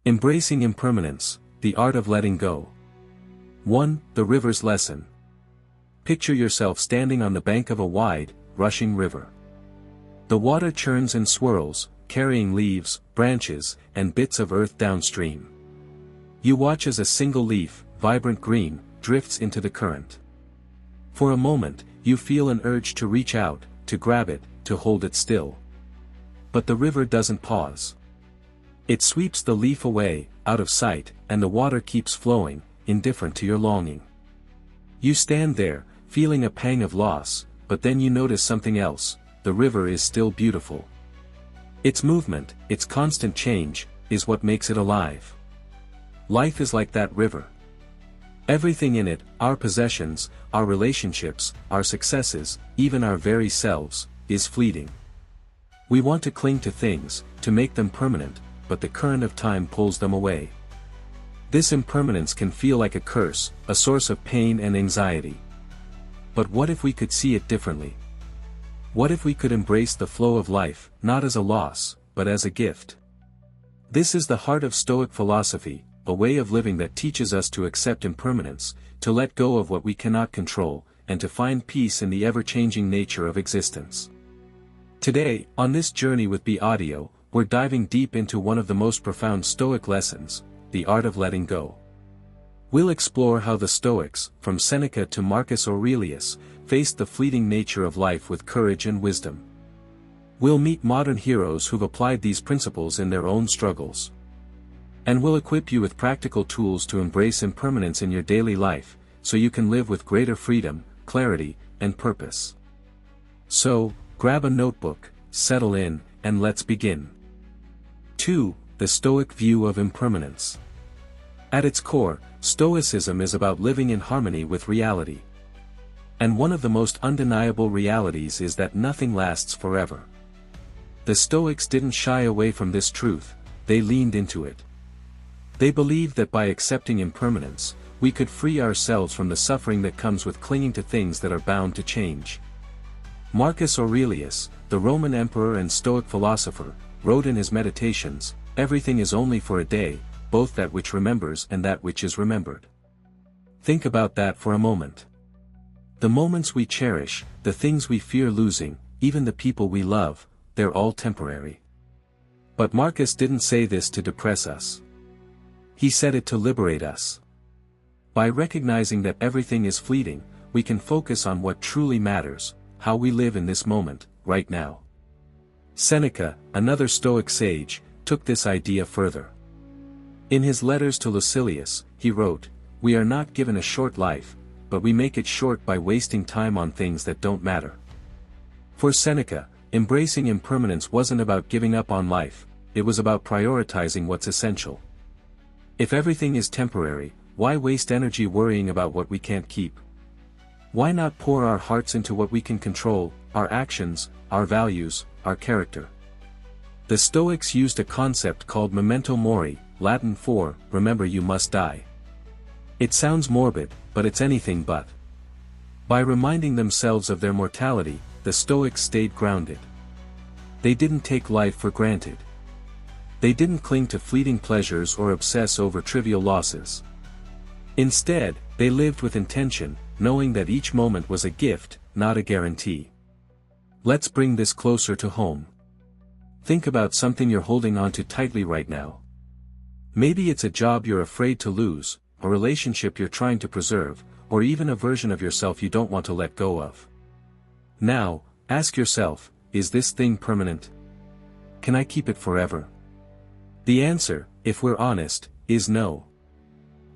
Embracing impermanence, the art of letting go. 1. The river's lesson. Picture yourself standing on the bank of a wide, rushing river. The water churns and swirls, carrying leaves, branches, and bits of earth downstream. You watch as a single leaf, vibrant green, drifts into the current. For a moment, you feel an urge to reach out, to grab it, to hold it still. But the river doesn't pause. It sweeps the leaf away, out of sight, and the water keeps flowing, indifferent to your longing. You stand there, feeling a pang of loss, but then you notice something else: the river is still beautiful. Its movement, its constant change, is what makes it alive. Life is like that river. Everything in it, our possessions, our relationships, our successes, even our very selves, is fleeting. We want to cling to things, to make them permanent, but the current of time pulls them away. This impermanence can feel like a curse, a source of pain and anxiety. But what if we could see it differently? What if we could embrace the flow of life, not as a loss, but as a gift? This is the heart of Stoic philosophy, a way of living that teaches us to accept impermanence, to let go of what we cannot control, and to find peace in the ever-changing nature of existence. Today, on this journey with BAudio, we're diving deep into one of the most profound Stoic lessons, the art of letting go. We'll explore how the Stoics, from Seneca to Marcus Aurelius, faced the fleeting nature of life with courage and wisdom. We'll meet modern heroes who've applied these principles in their own struggles. And we'll equip you with practical tools to embrace impermanence in your daily life, so you can live with greater freedom, clarity, and purpose. So, grab a notebook, settle in, and let's begin. 2. The Stoic view of impermanence. At its core, Stoicism is about living in harmony with reality. And one of the most undeniable realities is that nothing lasts forever. The Stoics didn't shy away from this truth, they leaned into it. They believed that by accepting impermanence, we could free ourselves from the suffering that comes with clinging to things that are bound to change. Marcus Aurelius, the Roman emperor and Stoic philosopher, wrote in his Meditations, "Everything is only for a day, both that which remembers and that which is remembered." Think about that for a moment. The moments we cherish, the things we fear losing, even the people we love, they're all temporary. But Marcus didn't say this to depress us. He said it to liberate us. By recognizing that everything is fleeting, we can focus on what truly matters, how we live in this moment, right now. Seneca, another Stoic sage, took this idea further. In his letters to Lucilius, he wrote, "We are not given a short life, but we make it short by wasting time on things that don't matter." For Seneca, embracing impermanence wasn't about giving up on life, it was about prioritizing what's essential. If everything is temporary, why waste energy worrying about what we can't keep? Why not pour our hearts into what we can control, our actions, our values, our character? The Stoics used a concept called memento mori, Latin for, remember you must die. It sounds morbid, but it's anything but. By reminding themselves of their mortality, the Stoics stayed grounded. They didn't take life for granted. They didn't cling to fleeting pleasures or obsess over trivial losses. Instead, they lived with intention, knowing that each moment was a gift, not a guarantee. Let's bring this closer to home. Think about something you're holding on to tightly right now. Maybe it's a job you're afraid to lose, a relationship you're trying to preserve, or even a version of yourself you don't want to let go of. Now, ask yourself, is this thing permanent? Can I keep it forever? The answer, if we're honest, is no.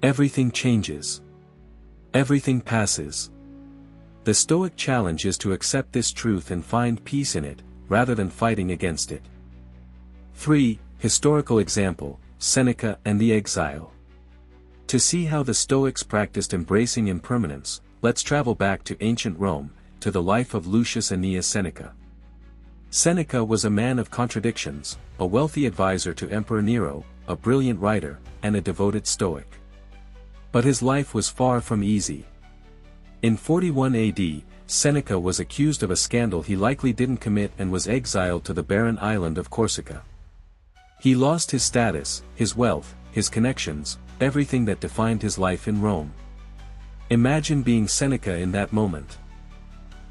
Everything changes. Everything passes. The Stoic challenge is to accept this truth and find peace in it, rather than fighting against it. 3. Historical example, Seneca and the exile. To see how the Stoics practiced embracing impermanence, let's travel back to ancient Rome, to the life of Lucius Annaeus Seneca. Seneca was a man of contradictions, a wealthy advisor to Emperor Nero, a brilliant writer, and a devoted Stoic. But his life was far from easy. In 41 AD, Seneca was accused of a scandal he likely didn't commit and was exiled to the barren island of Corsica. He lost his status, his wealth, his connections, everything that defined his life in Rome. Imagine being Seneca in that moment.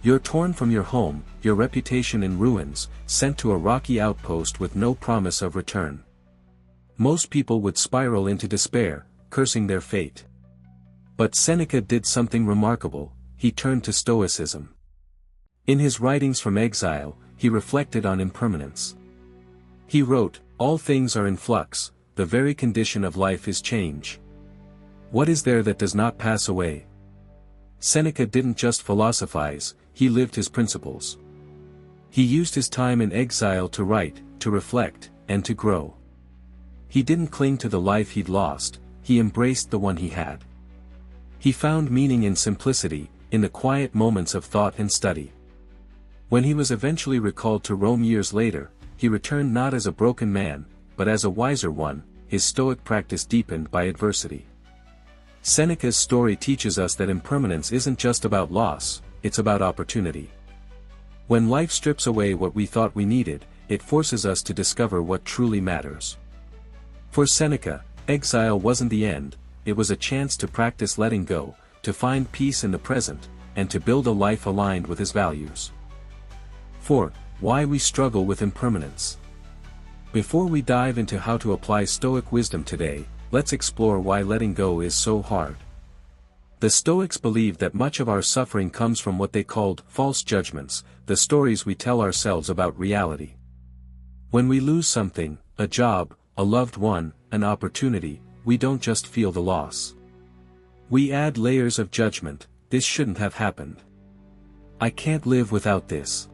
You're torn from your home, your reputation in ruins, sent to a rocky outpost with no promise of return. Most people would spiral into despair, cursing their fate. But Seneca did something remarkable. He turned to Stoicism. In his writings from exile, he reflected on impermanence. He wrote, "All things are in flux, the very condition of life is change. What is there that does not pass away?" Seneca didn't just philosophize, he lived his principles. He used his time in exile to write, to reflect, and to grow. He didn't cling to the life he'd lost, he embraced the one he had. He found meaning in simplicity, in the quiet moments of thought and study. When he was eventually recalled to Rome years later, he returned not as a broken man, but as a wiser one, his Stoic practice deepened by adversity. Seneca's story teaches us that impermanence isn't just about loss, it's about opportunity. When life strips away what we thought we needed, it forces us to discover what truly matters. For Seneca, exile wasn't the end, it was a chance to practice letting go, to find peace in the present, and to build a life aligned with his values. 4. Why we struggle with impermanence. Before we dive into how to apply Stoic wisdom today, let's explore why letting go is so hard. The Stoics believed that much of our suffering comes from what they called false judgments, the stories we tell ourselves about reality. When we lose something, a job, a loved one, an opportunity, we don't just feel the loss. We add layers of judgment. This shouldn't have happened. I can't live without this.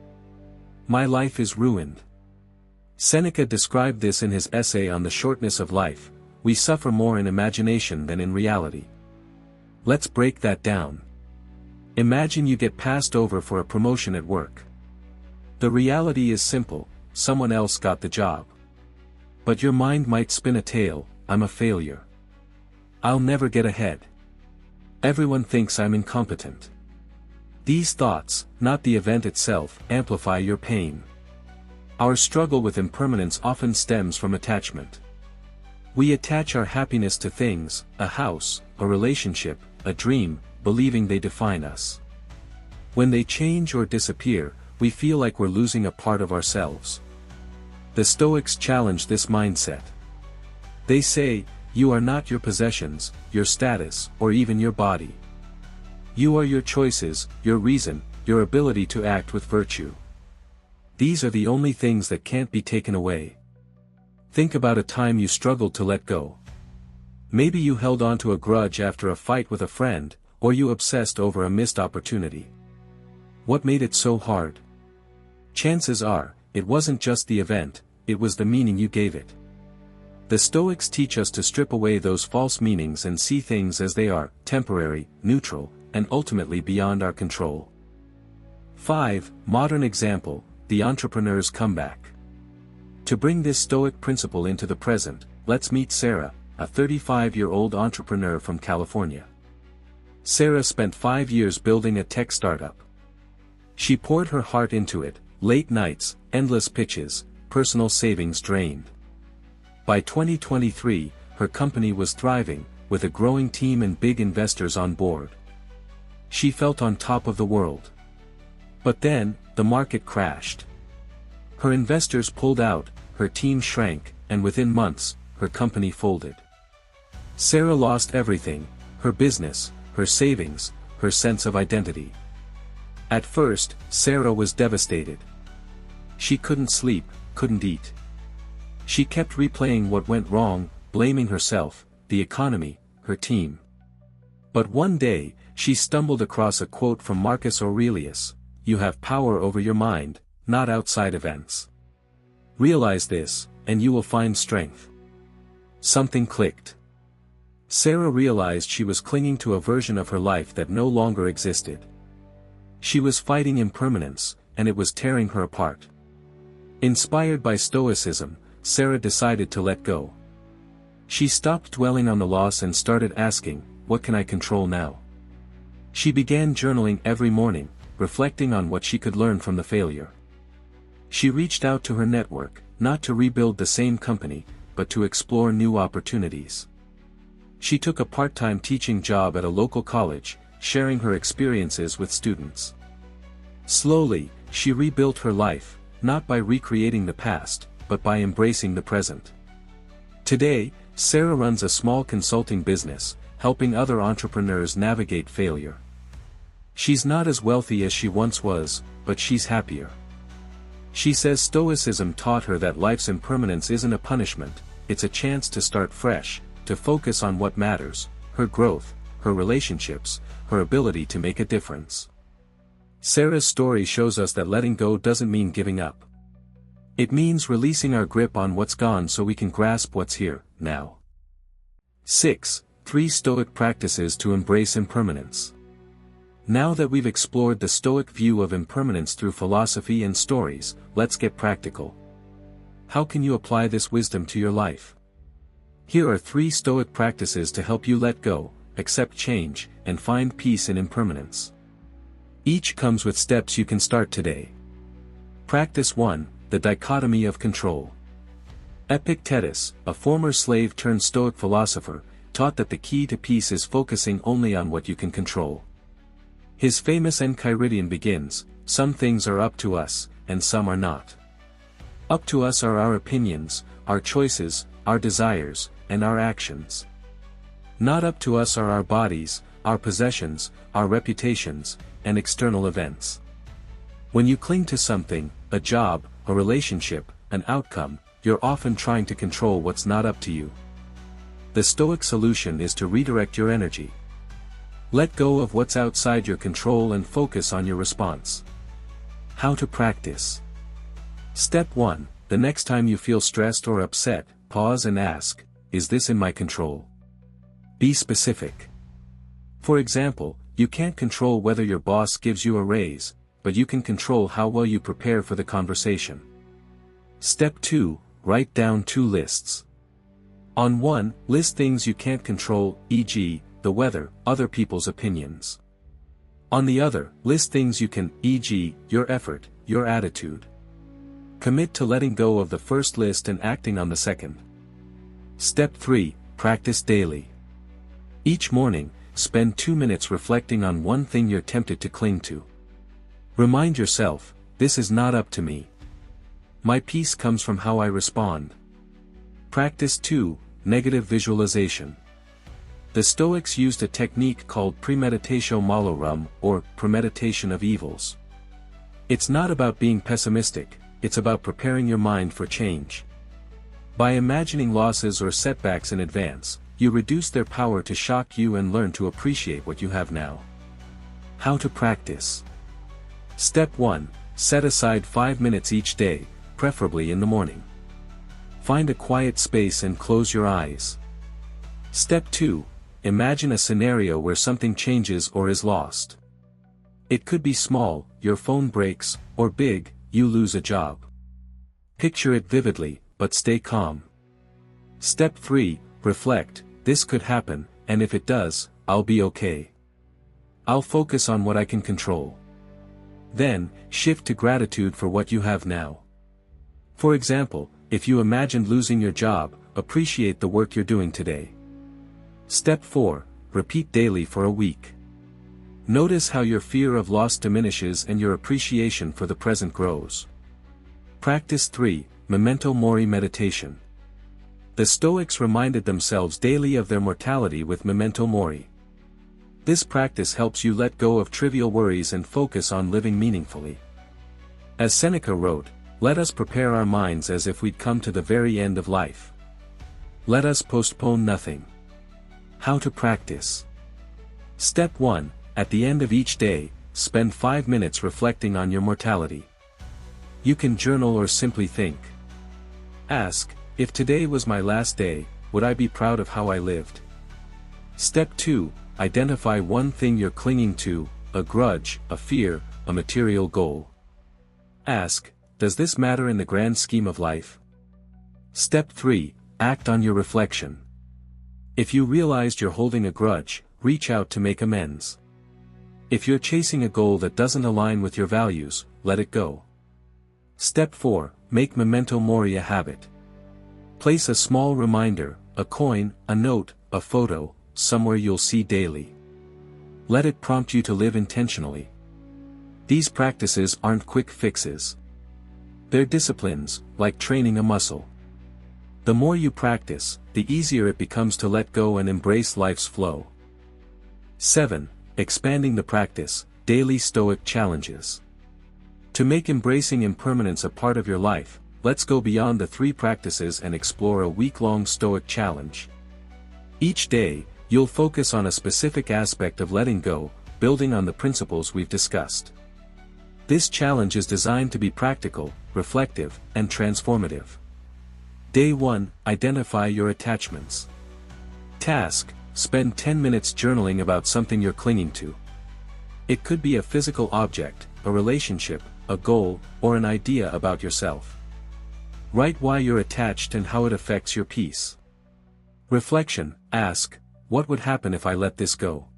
My life is ruined. Seneca described this in his essay on the shortness of life. We suffer more in imagination than in reality. Let's break that down. Imagine you get passed over for a promotion at work. The reality is simple, someone else got the job. But your mind might spin a tale, I'm a failure. I'll never get ahead. Everyone thinks I'm incompetent. These thoughts, not the event itself, amplify your pain. Our struggle with impermanence often stems from attachment. We attach our happiness to things, a house, a relationship, a dream, believing they define us. When they change or disappear, we feel like we're losing a part of ourselves. The Stoics challenge this mindset. They say, you are not your possessions, your status, or even your body. You are your choices, your reason, your ability to act with virtue. These are the only things that can't be taken away. Think about a time you struggled to let go. Maybe you held on to a grudge after a fight with a friend, or you obsessed over a missed opportunity. What made it so hard? Chances are, it wasn't just the event, it was the meaning you gave it. The Stoics teach us to strip away those false meanings and see things as they are, temporary, neutral, and ultimately beyond our control. 5. Modern example, the entrepreneur's comeback. To bring this Stoic principle into the present, let's meet Sarah, a 35-year-old entrepreneur from California. Sarah spent 5 years building a tech startup. She poured her heart into it, late nights, endless pitches, personal savings drained. By 2023, her company was thriving, with a growing team and big investors on board. She felt on top of the world. But then, the market crashed. Her investors pulled out, her team shrank, and within months, her company folded. Sarah lost everything, her business, her savings, her sense of identity. At first, Sarah was devastated. She couldn't sleep, couldn't eat. She kept replaying what went wrong, blaming herself, the economy, her team. But one day, she stumbled across a quote from Marcus Aurelius, "You have power over your mind, not outside events. Realize this, and you will find strength." Something clicked. Sarah realized she was clinging to a version of her life that no longer existed. She was fighting impermanence, and it was tearing her apart. Inspired by Stoicism, Sarah decided to let go. She stopped dwelling on the loss and started asking, what can I control now? She began journaling every morning, reflecting on what she could learn from the failure. She reached out to her network, not to rebuild the same company, but to explore new opportunities. She took a part-time teaching job at a local college, sharing her experiences with students. Slowly, she rebuilt her life, not by recreating the past, but by embracing the present. Today, Sarah runs a small consulting business, helping other entrepreneurs navigate failure. She's not as wealthy as she once was, but she's happier. She says Stoicism taught her that life's impermanence isn't a punishment, it's a chance to start fresh, to focus on what matters, her growth, her relationships, her ability to make a difference. Sarah's story shows us that letting go doesn't mean giving up. It means releasing our grip on what's gone so we can grasp what's here, now. 6. 3 Stoic practices to embrace impermanence. Now that we've explored the Stoic view of impermanence through philosophy and stories, let's get practical. How can you apply this wisdom to your life? Here are 3 Stoic practices to help you let go, accept change, and find peace in impermanence. Each comes with steps you can start today. Practice 1. The dichotomy of control. Epictetus, a former slave-turned-Stoic philosopher, taught that the key to peace is focusing only on what you can control. His famous enchiridion begins, "Some things are up to us, and some are not. Up to us are our opinions, our choices, our desires, and our actions. Not up to us are our bodies, our possessions, our reputations, and external events." When you cling to something, a job, a relationship, an outcome, you're often trying to control what's not up to you. The Stoic solution is to redirect your energy. Let go of what's outside your control and focus on your response. How to practice. Step 1. The next time you feel stressed or upset, pause and ask, "Is this in my control?" Be specific. For example, you can't control whether your boss gives you a raise, but you can control how well you prepare for the conversation. Step 2. Write down 2 lists. On 1, list things you can't control, e.g., the weather, other people's opinions. On the other, list things you can, e.g., your effort, your attitude. Commit to letting go of the first list and acting on the second. Step 3. Practice daily. Each morning, spend 2 minutes reflecting on one thing you're tempted to cling to. Remind yourself, "This is not up to me. My peace comes from how I respond." Practice 2. Negative visualization. The Stoics used a technique called premeditatio malorum, or premeditation of evils. It's not about being pessimistic, it's about preparing your mind for change. By imagining losses or setbacks in advance, you reduce their power to shock you and learn to appreciate what you have now. How to practice. Step 1. Set aside 5 minutes each day, preferably in the morning. Find a quiet space and close your eyes. Step 2. Imagine a scenario where something changes or is lost. It could be small, your phone breaks, or big, you lose a job. Picture it vividly, but stay calm. Step 3. Reflect, "This could happen, and if it does, I'll be okay. I'll focus on what I can control." Then, shift to gratitude for what you have now. For example, if you imagined losing your job, appreciate the work you're doing today. Step 4. Repeat daily for a week. Notice how your fear of loss diminishes and your appreciation for the present grows. Practice 3. Memento mori meditation. The Stoics reminded themselves daily of their mortality with memento mori. This practice helps you let go of trivial worries and focus on living meaningfully. As Seneca wrote, "Let us prepare our minds as if we'd come to the very end of life. Let us postpone nothing." How to practice. Step 1. At the end of each day, spend 5 minutes reflecting on your mortality. You can journal or simply think. Ask, "If today was my last day, would I be proud of how I lived?" Step 2. Identify one thing you're clinging to, a grudge, a fear, a material goal. Ask, "Does this matter in the grand scheme of life?" Step 3. Act on your reflection. If you realized you're holding a grudge, reach out to make amends. If you're chasing a goal that doesn't align with your values, let it go. Step 4. make memento mori a habit. Place a small reminder, a coin, a note, a photo, somewhere you'll see daily. Let it prompt you to live intentionally. These practices aren't quick fixes. They're disciplines, like training a muscle. The more you practice, the easier it becomes to let go and embrace life's flow. 7. Expanding the practice, daily Stoic challenges. To make embracing impermanence a part of your life, let's go beyond the 3 practices and explore a week-long Stoic challenge. Each day, you'll focus on a specific aspect of letting go, building on the principles we've discussed. This challenge is designed to be practical, reflective, and transformative. Day 1, identify your attachments. Task, spend 10 minutes journaling about something you're clinging to. It could be a physical object, a relationship, a goal, or an idea about yourself. Write why you're attached and how it affects your peace. Reflection, ask, what would happen if I let this go?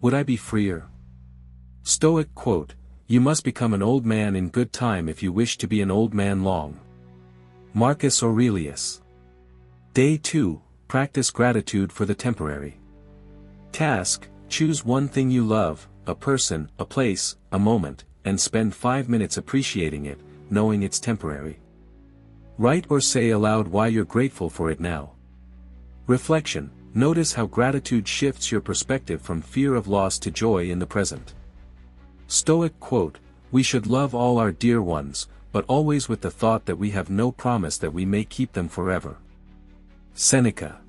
Would I be freer? Stoic quote, you must become an old man in good time if you wish to be an old man long. Marcus Aurelius. Day 2, practice gratitude for the temporary. Task, choose one thing you love, a person, a place, a moment, and spend 5 minutes appreciating it, knowing it's temporary. Write or say aloud why you're grateful for it now. Reflection, notice how gratitude shifts your perspective from fear of loss to joy in the present. Stoic quote, we should love all our dear ones, but always with the thought that we have no promise that we may keep them forever. Seneca.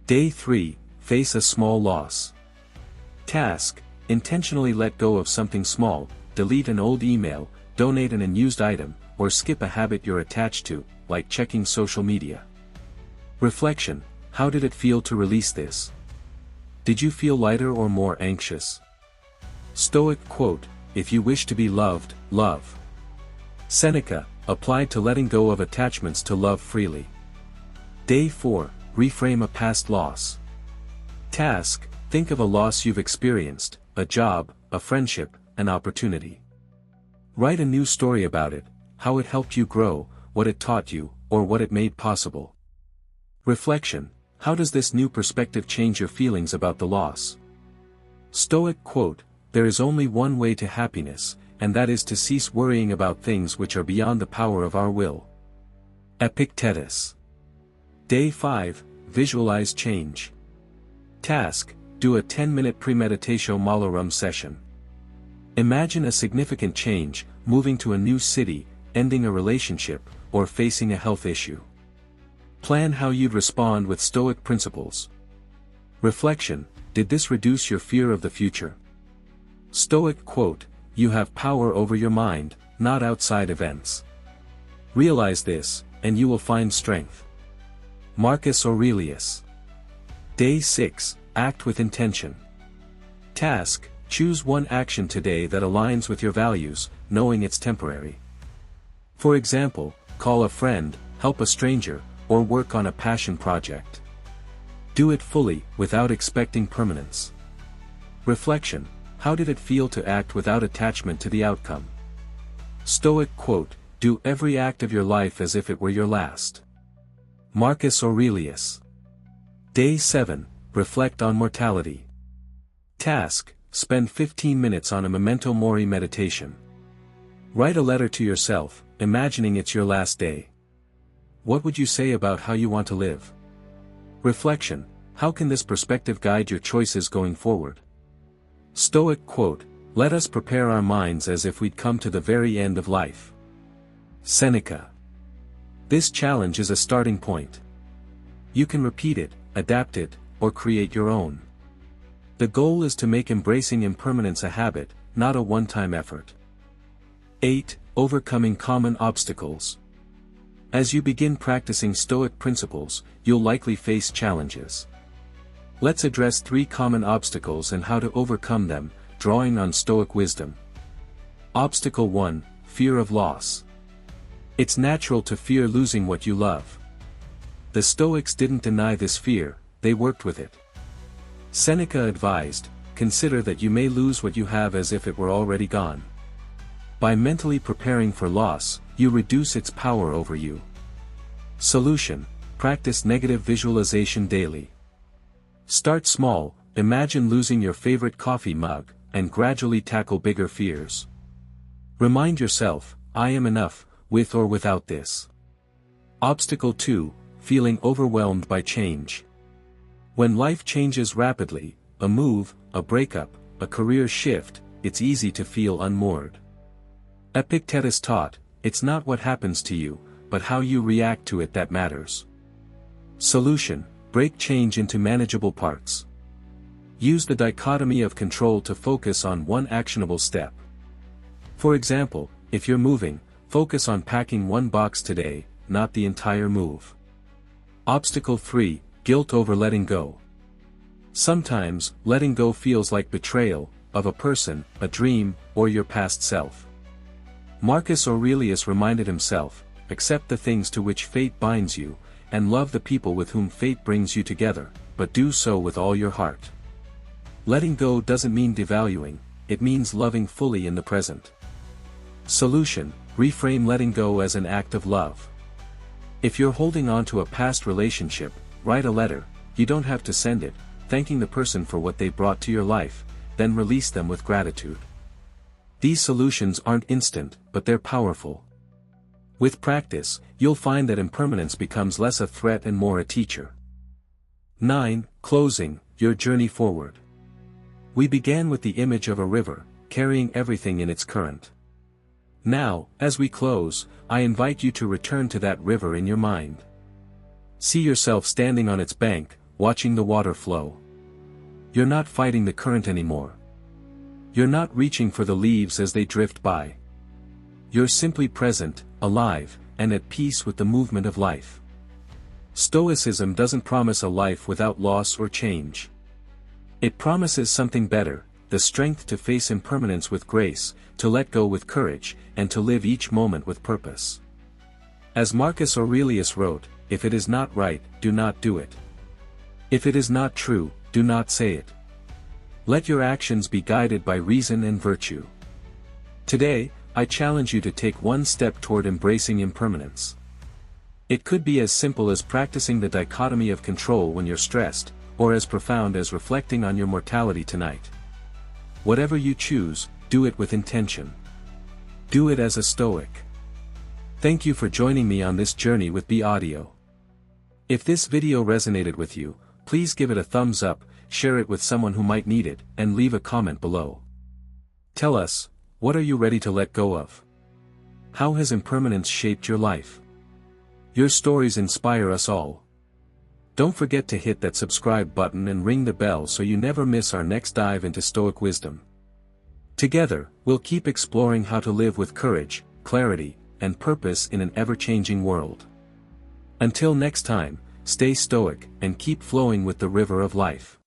Day 3, face a small loss. Task, intentionally let go of something small, delete an old email, donate an unused item, or skip a habit you're attached to, like checking social media. Reflection, how did it feel to release this? Did you feel lighter or more anxious? Stoic quote, if you wish to be loved, love. Seneca, applied to letting go of attachments to love freely. Day 4, reframe a past loss. Task, think of a loss you've experienced, a job, a friendship, an opportunity. Write a new story about it, how it helped you grow, what it taught you, or what it made possible. Reflection, how does this new perspective change your feelings about the loss? Stoic quote, there is only one way to happiness, and that is to cease worrying about things which are beyond the power of our will. Epictetus. Day 5, visualize change. Task, do a 10-minute premeditatio malorum session. Imagine a significant change, moving to a new city, ending a relationship, or facing a health issue. Plan how you'd respond with Stoic principles. Reflection, did this reduce your fear of the future? Stoic quote, you have power over your mind, not outside events. Realize this, and you will find strength. Marcus Aurelius. Day 6, act with intention. Task, choose one action today that aligns with your values, knowing it's temporary. For example, call a friend, help a stranger, or work on a passion project. Do it fully, without expecting permanence. Reflection, how did it feel to act without attachment to the outcome? Stoic quote, do every act of your life as if it were your last. Marcus Aurelius. Day 7, reflect on mortality. Task, spend 15 minutes on a memento mori meditation. Write a letter to yourself, imagining it's your last day. What would you say about how you want to live? Reflection, how can this perspective guide your choices going forward? Stoic quote, let us prepare our minds as if we'd come to the very end of life. Seneca. This challenge is a starting point. You can repeat it, adapt it, or create your own. The goal is to make embracing impermanence a habit, not a one-time effort. 8. Overcoming common obstacles. As you begin practicing Stoic principles, you'll likely face challenges. Let's address 3 common obstacles and how to overcome them, drawing on Stoic wisdom. Obstacle 1, fear of loss. It's natural to fear losing what you love. The Stoics didn't deny this fear, they worked with it. Seneca advised, consider that you may lose what you have as if it were already gone. By mentally preparing for loss, you reduce its power over you. Solution: practice negative visualization daily. Start small, imagine losing your favorite coffee mug, and gradually tackle bigger fears. Remind yourself, I am enough, with or without this. Obstacle 2, feeling overwhelmed by change. When life changes rapidly, a move, a breakup, a career shift, it's easy to feel unmoored. Epictetus taught, it's not what happens to you, but how you react to it that matters. Solution: break change into manageable parts. Use the dichotomy of control to focus on one actionable step. For example, if you're moving, focus on packing one box today, not the entire move. Obstacle 3, guilt over letting go. Sometimes, letting go feels like betrayal, of a person, a dream, or your past self. Marcus Aurelius reminded himself, accept the things to which fate binds you, and love the people with whom fate brings you together, but do so with all your heart. Letting go doesn't mean devaluing, it means loving fully in the present. Solution: reframe letting go as an act of love. If you're holding on to a past relationship, write a letter, you don't have to send it, thanking the person for what they brought to your life, then release them with gratitude. These solutions aren't instant, but they're powerful. With practice, you'll find that impermanence becomes less a threat and more a teacher. 9. Closing, your journey forward. We began with the image of a river, carrying everything in its current. Now, as we close, I invite you to return to that river in your mind. See yourself standing on its bank, watching the water flow. You're not fighting the current anymore. You're not reaching for the leaves as they drift by. You're simply present, alive, and at peace with the movement of life. Stoicism doesn't promise a life without loss or change. It promises something better, the strength to face impermanence with grace, to let go with courage, and to live each moment with purpose. As Marcus Aurelius wrote, if it is not right, do not do it. If it is not true, do not say it. Let your actions be guided by reason and virtue. Today, I challenge you to take one step toward embracing impermanence. It could be as simple as practicing the dichotomy of control when you're stressed, or as profound as reflecting on your mortality tonight. Whatever you choose, do it with intention. Do it as a Stoic. Thank you for joining me on this journey with BAudio. If this video resonated with you, please give it a thumbs up, share it with someone who might need it, and leave a comment below. Tell us, what are you ready to let go of? How has impermanence shaped your life? Your stories inspire us all. Don't forget to hit that subscribe button and ring the bell so you never miss our next dive into Stoic wisdom. Together, we'll keep exploring how to live with courage, clarity, and purpose in an ever-changing world. Until next time, stay stoic and keep flowing with the river of life.